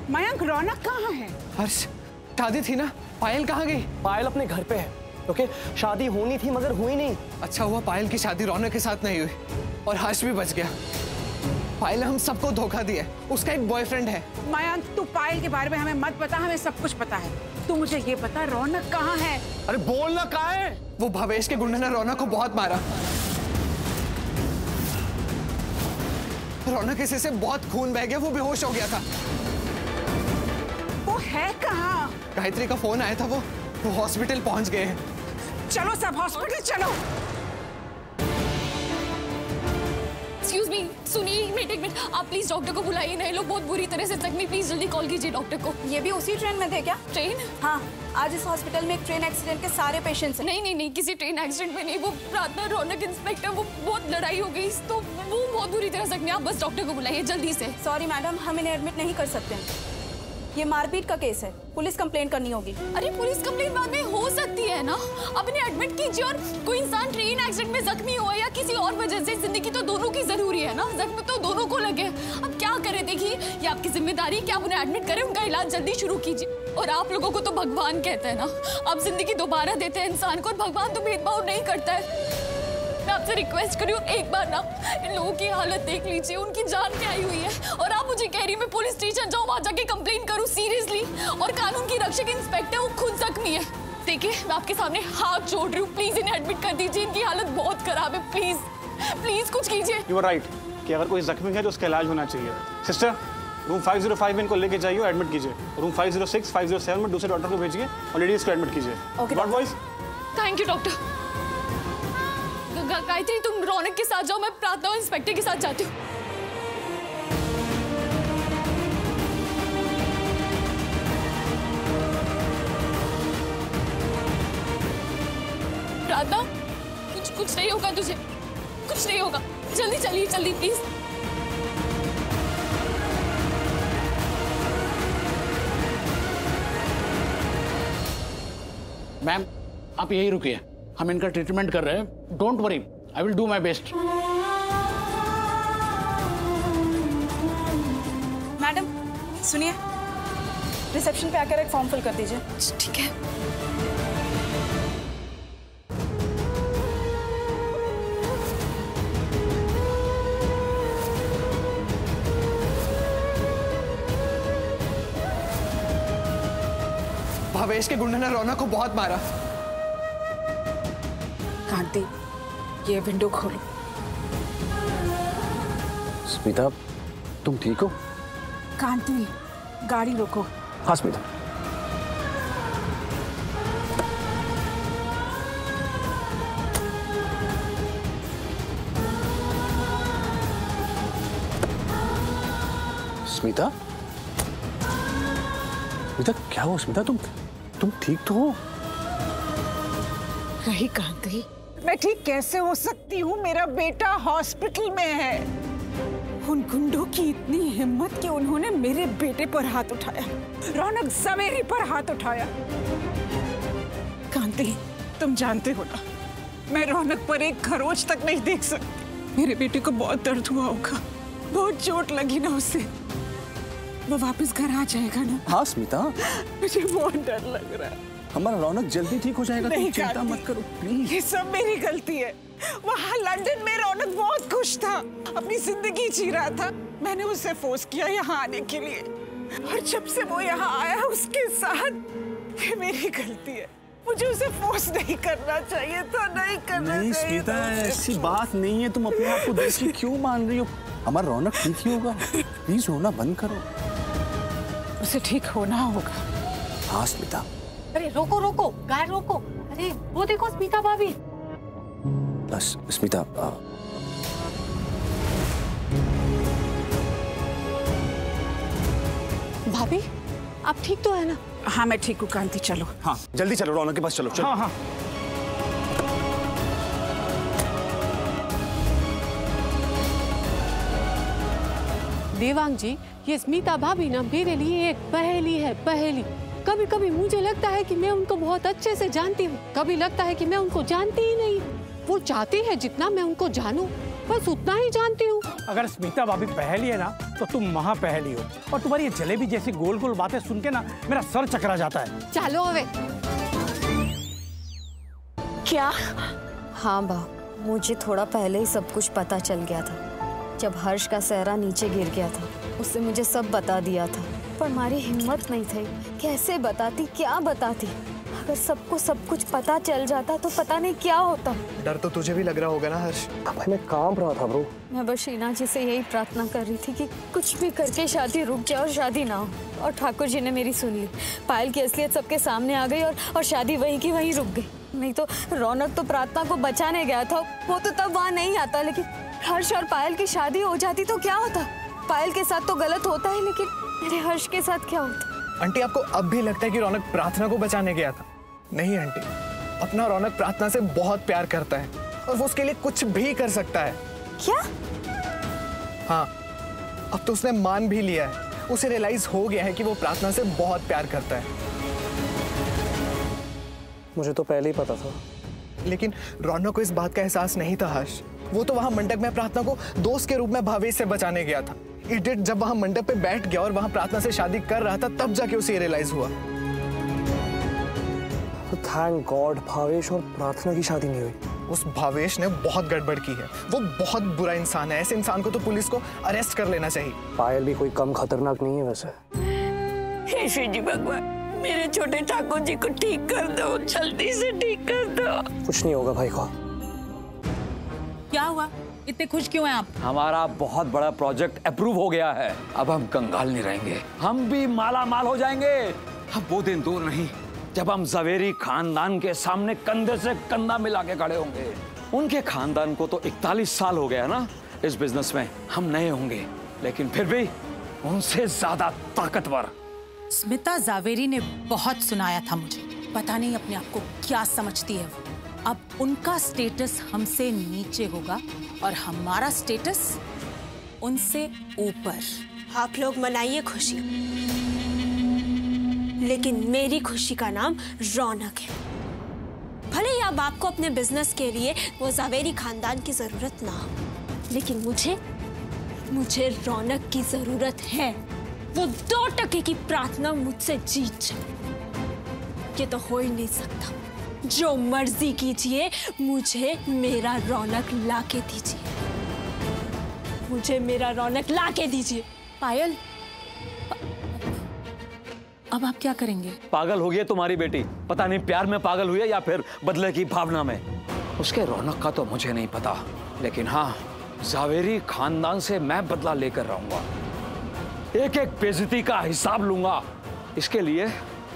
मयंक, रौनक कहाँ है? हर्ष, शादी थी ना, पायल कहाँ गई? पायल अपने घर पे है। ओके, शादी होनी थी मगर हुई नहीं। अच्छा हुआ पायल की शादी रौनक के साथ नहीं हुई और हर्ष भी बच गया। पायल हम सबको धोखा दिया है, उसका एक बॉयफ्रेंड है। मयंक, तू पायल के बारे में हमें मत बता, हमें सब कुछ पता है। तू मुझे ये बता, रौनक कहाँ है? अरे बोलना कहाँ है? वो भवेश के गुंडे ने रौनक को बहुत मारा। रौनक किसी से बहुत खून बह गया, वो बेहोश हो गया था। वो है कहाँ? गायत्री का फोन आया था, वो हॉस्पिटल पहुंच गए हैं। चलो सब हॉस्पिटल चलो। एक्सक्यूज मी, सुनिए एक मिनट, आप प्लीज डॉक्टर को बुलाइए ना, ये लोग बहुत बुरी तरह से जख्मी, प्लीज जल्दी कॉल कीजिए डॉक्टर को। ये भी उसी ट्रेन में थे क्या? ट्रेन? हाँ, आज इस हॉस्पिटल में एक ट्रेन एक्सीडेंट के सारे पेशेंट्स हैं। नहीं, किसी ट्रेन एक्सीडेंट में नहीं, वो रात में रौनक इंस्पेक्टर, वो बहुत लड़ाई हो गई तो वो बहुत बुरी तरह जख्मी, आप बस डॉक्टर को बुलाइए जल्दी से। सॉरी मैडम, हम इन्हें एडमिट नहीं कर सकते हैं, ये मारपीट का केस है, पुलिस कंप्लेंट करनी होगी। अरे पुलिस कंप्लेंट बाद में हो सकती है ना, अब इन्हें एडमिट कीजिए। और कोई इंसान ट्रेन एक्सीडेंट में जख्मी हुआ या किसी और वजह से, जिंदगी तो दोनों की जरूरी है ना, जख्म तो दोनों को लगे। अब क्या करें, देखिए ये आपकी जिम्मेदारी कि आप उन्हें एडमिट करें, उनका इलाज जल्दी शुरू कीजिए। और आप लोगों को तो भगवान कहते हैं ना, आप जिंदगी दोबारा देते हैं इंसान को, और भगवान तो भेदभाव नहीं करता है। मैं आपसे रिक्वेस्ट कर रही हूँ, एक बार ना इन लोगों की हालत देख लीजिए, उनकी जान पे आई हुई है। और आप मुझे कह रही मैं पुलिस स्टेशन जाऊँ, वहाँ जाके कंप्लेन करूँ सीरियसली? और कानून की रक्षक इंस्पेक्टर वो खुद जख्मी है। देखिए मैं आपके सामने हाथ जोड़ रही हूँ, प्लीज इन्हें एडमिट कर दीजिए, इनकी हालत बहुत खराब है, प्लीज प्लीज कुछ कीजिए। यू आर राइट कि अगर कोई जख्मी है तो उसका इलाज होना चाहिए। सिस्टर, रूम 505 में इनको लेके जाइए, एडमिट कीजिए। रूम 506, 507 में दूसरे डॉक्टर को भेजिए और लेडीज को एडमिट कीजिए। Okay boys. Thank you doctor. Gayatri तुम रौनक के साथ जाओ, मैं प्रार्थना इंस्पेक्टर के साथ जाती हूँ। प्रार्थना, कुछ नहीं होगा तुझे, कुछ नहीं होगा, जल्दी चलिए, जल्दी प्लीज। मैम आप यही रुकिए, हम इनका ट्रीटमेंट कर रहे हैं, don't worry, I will do my best. Madam सुनिए, रिसेप्शन पे आकर एक फॉर्म फिल कर दीजिए। ठीक है। भवेश के गुंडे ने रौनक को बहुत मारा। कांति, ये विंडो खोलो। स्मिता, तुम ठीक हो? कांति, गाड़ी रोको। हाँ स्मिता। स्मिता, स्मिता क्या हुआ? स्मिता तुम ठीक तो हो? नहीं कांति, मैं ठीक कैसे हो सकती हूँ? मेरा बेटा हॉस्पिटल में है। उन गुंडों की इतनी हिम्मत कि उन्होंने मेरे बेटे पर हाथ उठाया, रौनक जवेरी पर हाथ उठाया। कांति, तुम जानते हो ना, मैं रौनक पर एक खरोच तक नहीं देख सकती। मेरे बेटे को बहुत दर्द हुआ होगा, बहुत चोट लगी ना उसे। वो वापस घर आ जाएगा ना? हाँ स्मिता, मुझे बहुत डर लग रहा है। हमारा रौनक जल्दी ठीक हो जाएगा, तुम चिंता मत करो प्लीज। ये सब मेरी गलती है। वहाँ लंदन में रौनक बहुत खुश था, अपनी जिंदगी जी रहा था। मैंने उसे फोर्स किया यहाँ आने के लिए, और जब से वो यहाँ आया उसके साथ, ये मेरी गलती है। मुझे उसे फोर्स नहीं करना चाहिए था, नहीं करना चाहिए। नहीं स्मिता, ऐसी बात नहीं है, तुम अपने आप को दोषी क्यों मान रही हो? हमारा रौनक ठीक ही होगा, प्लीज रोना बंद करो। उसे ठीक होना होगा। हाँ स्मिता। अरे रोको रोको, गाड़ी रोको। अरे वो देखो स्मिता भाभी। बस स्मिता, भाभी आप ठीक तो है ना? हाँ मैं ठीक हूँ कांति, चलो। हाँ जल्दी चलो, रौनक के पास चलो। चलो। हाँ हाँ। देवांग जी, ये स्मिता भाभी ना मेरे लिए एक पहेली है, पहेली। कभी कभी मुझे लगता है कि मैं उनको बहुत अच्छे से जानती हूँ, कभी लगता है कि मैं उनको जानती ही नहीं। वो चाहती है जितना मैं उनको जानूं, बस उतना ही जानती हूँ। अगर स्मिता भाभी पहेली है ना तो तुम महा पहेली हो। और तुम्हारी ये जलेबी जैसी गोल गोल बातें सुन के ना मेरा सर चकरा जाता है। चलो हवे। क्या? हाँ बा, मुझे थोड़ा पहले ही सब कुछ पता चल गया था। जब हर्ष का सेहरा नीचे गिर गया था उसने मुझे सब बता दिया था, पर हमारी हिम्मत नहीं थी। कैसे बताती, क्या बताती? अगर सबको सब कुछ पता चल जाता तो पता नहीं क्या होता। डर तो तुझे भी लग रहा होगा ना हर्ष? भाई मैं कांप रहा था ब्रो। मैं बस शीना जी से यही प्रार्थना कर रही थी कि कुछ भी करके शादी रुक जाए और शादी ना हो। और ठाकुर जी ने मेरी सुन ली। पायल की असलियत सबके सामने आ गई और शादी वहीं की वहीं रुक गई। नहीं तो रौनक तो प्रार्थना को बचाने गया था, वो तो तब वहाँ नहीं आता। लेकिन हर्ष और पायल की शादी हो जाती तो क्या होता? पायल के साथ तो गलत होता है, लेकिन मेरे हर्ष के साथ क्या होता? आंटी, आपको अब भी लगता है कि रौनक प्रार्थना को बचाने गया था? नहीं आंटी, अपना रौनक प्रार्थना से बहुत प्यार करता है और वो उसके लिए कुछ भी कर सकता है। क्या? हाँ, अब तो उसने मान भी लिया है। उसे रियलाइज हो गया है कि वो प्रार्थना से बहुत प्यार करता है। मुझे तो पहले ही पता था। लेकिन रौनक को इस बात का एहसास नहीं था हर्ष। वो तो वहां मंडप में प्रार्थना को दोस्त के रूप में भावेश से बचाने गया था। इडियट जब वहां मंडप पे बैठ गया और वहां प्रार्थना से शादी कर रहा था, तब जाके उसे रियलाइज हुआ। तो थैंक गॉड भावेश और प्रार्थना की शादी नहीं हुई। उस भावेश ने बहुत गड़बड़ की है। वो बहुत बुरा इंसान है। ऐसे इंसान को तो पुलिस को अरेस्ट कर लेना चाहिए। पायल भी कोई कम खतरनाक नहीं है वैसे। हे श्री जी भगवान, मेरे छोटे ठाकुर जी को ठीक कर दो, जल्दी से ठीक कर दो। कुछ नहीं होगा भाई को। क्या हुआ? इतने खुश क्यों हैं आप? हमारा बहुत बड़ा प्रोजेक्ट अप्रूव हो गया है। अब हम कंगाल नहीं रहेंगे, हम भी माला माल हो जाएंगे। अब वो दिन दूर नहीं जब हम ज़वेरी खानदान के सामने कंधे से कंधा मिला के खड़े होंगे। उनके खानदान को तो 41 साल हो गया ना इस बिजनेस में। हम नए होंगे लेकिन फिर भी उनसे ज्यादा ताकतवर। स्मिता जावेरी ने बहुत सुनाया था मुझे। पता नहीं अपने आप को क्या समझती है वो। अब उनका स्टेटस हमसे नीचे होगा और हमारा स्टेटस उनसे ऊपर। आप लोग मनाइए खुशी, लेकिन मेरी खुशी का नाम रौनक है। भले ही अब आपको अपने बिजनेस के लिए वो जावेरी खानदान की जरूरत ना हो, लेकिन मुझे रौनक की जरूरत है। वो 2% की प्रार्थना मुझसे जीत जाए। ये तो हो ही नहीं सकता। जो मर्जी कीजिए, मुझे मेरा रौनक लाके दीजिए। मुझे मेरा रौनक लाके दीजिए। पायल, अब आप क्या करेंगे? पागल हो गई है तुम्हारी बेटी। पता नहीं प्यार में पागल हुई है या फिर बदले की भावना में। उसके रौनक का तो मुझे नहीं पता, लेकिन हाँ, जावेरी खानदान से मैं बदला लेकर रहूंगा। एक एक बेइज्जती का हिसाब लूंगा। इसके लिए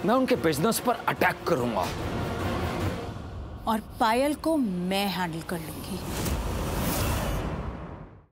मैं उनके बिजनेस पर अटैक करूंगा और पायल को मैं हैंडल कर लूंगी।